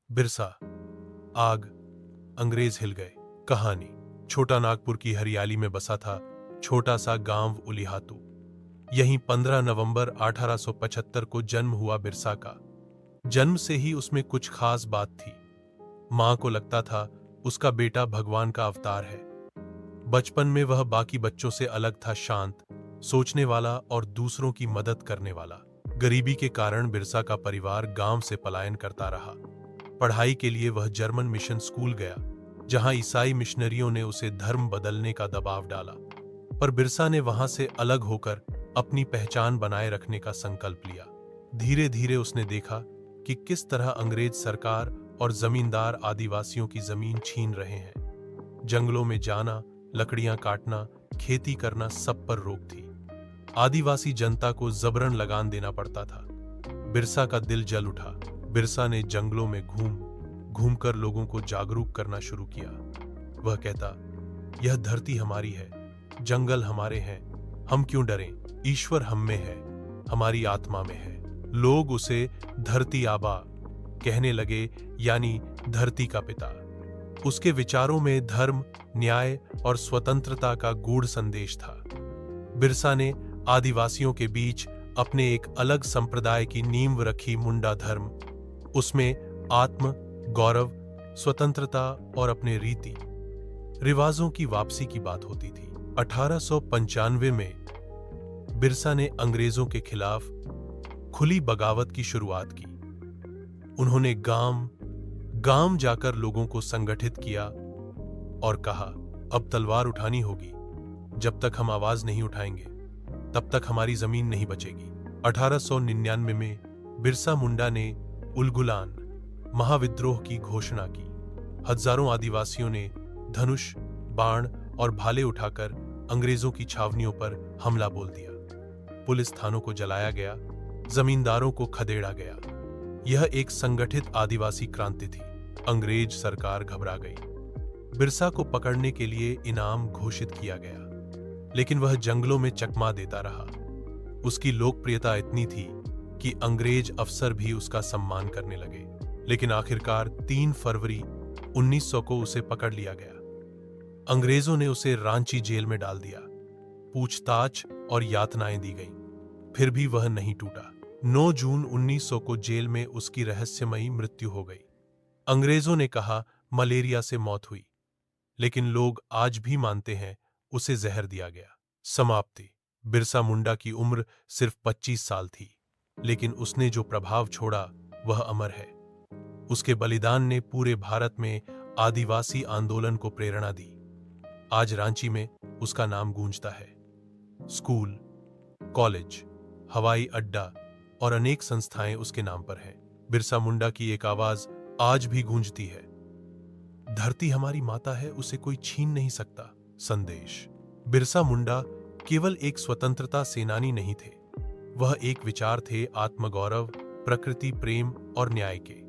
बिरसा, आग, अंग्रेज हिल गए। कहानी। छोटा नागपुर की हरियाली में बसा था छोटा सा गांव उलिहातू। यहीं 15 नवंबर 1875 को जन्म हुआ बिरसा का। जन्म से ही उसमें कुछ खास बात थी। मां को लगता था उसका बेटा भगवान का अवतार है। बचपन में वह बाकी बच्चों से अलग था, शांत, सोचने वाला और दूसरों की मदद करने वाला। गरीबी के कारण बिरसा का परिवार गांव से पलायन करता रहा। पढ़ाई के लिए वह जर्मन मिशन स्कूल गया, जहां ईसाई मिशनरियों ने उसे धर्म बदलने का दबाव डाला। पर बिरसा ने वहां से अलग होकर अपनी पहचान बनाए रखने का संकल्प लिया। धीरे धीरे उसने देखा कि किस तरह अंग्रेज सरकार और जमींदार आदिवासियों की जमीन छीन रहे हैं। जंगलों में जाना, लकड़ियां काटना, खेती करना, सब पर रोक थी। आदिवासी जनता को जबरन लगान देना पड़ता था। बिरसा का दिल जल उठा। बिरसा ने जंगलों में घूमकर लोगों को जागरूक करना शुरू किया। वह कहता, यह धरती हमारी है, जंगल हमारे हैं, हम क्यों डरें? ईश्वर हम में है, हमारी आत्मा में है। लोग उसे धरती आबा कहने लगे, यानी धरती का पिता। उसके विचारों में धर्म, न्याय और स्वतंत्रता का गूढ़ संदेश था। बिरसा ने आदिवासियों के बीच अपने एक अलग संप्रदाय की नींव रखी, मुंडा धर्म। उसमें आत्म, गौरव, स्वतंत्रता और अपने रीति रिवाजों की वापसी की बात होती थी। 1895 में बिरसा ने अंग्रेजों के खिलाफ खुली बगावत की शुरुआत की। उन्होंने गांव जाकर लोगों को संगठित किया और कहा, अब तलवार उठानी होगी। जब तक हम आवाज नहीं उठाएंगे, तब तक हमारी जमीन नहीं बचेगी। 1899 में बिरसा मुंडा ने उलगुलान महाविद्रोह की घोषणा की। हजारों आदिवासियों ने धनुष, बाण और भाले उठाकर अंग्रेजों की छावनियों पर हमला बोल दिया। पुलिस थानों को जलाया गया, जमींदारों को खदेड़ा गया। यह एक संगठित आदिवासी क्रांति थी। अंग्रेज सरकार घबरा गई। बिरसा को पकड़ने के लिए इनाम घोषित किया गया, लेकिन वह जंगलों में चकमा देता रहा। उसकी लोकप्रियता इतनी थी कि अंग्रेज अफसर भी उसका सम्मान करने लगे। लेकिन आखिरकार 3 फरवरी 1900 को उसे पकड़ लिया गया। अंग्रेजों ने उसे रांची जेल में डाल दिया। पूछताछ और यातनाएं दी गईं, फिर भी वह नहीं टूटा। 9 जून 1900 को जेल में उसकी रहस्यमयी मृत्यु हो गई। अंग्रेजों ने कहा मलेरिया से मौत हुई, लेकिन लोग आज भी मानते हैं उसे जहर दिया गया। समाप्ति। बिरसा मुंडा की उम्र सिर्फ 25 साल थी, लेकिन उसने जो प्रभाव छोड़ा वह अमर है। उसके बलिदान ने पूरे भारत में आदिवासी आंदोलन को प्रेरणा दी। आज रांची में उसका नाम गूंजता है। स्कूल, कॉलेज, हवाई अड्डा और अनेक संस्थाएं उसके नाम पर हैं। बिरसा मुंडा की एक आवाज आज भी गूंजती है, धरती हमारी माता है, उसे कोई छीन नहीं सकता। संदेश। बिरसा मुंडा केवल एक स्वतंत्रता सेनानी नहीं थे, वह एक विचार थे आत्मगौरव, प्रकृति प्रेम और न्याय के।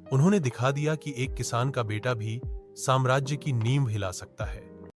उन्होंने दिखा दिया कि एक किसान का बेटा भी साम्राज्य की नींव हिला सकता है।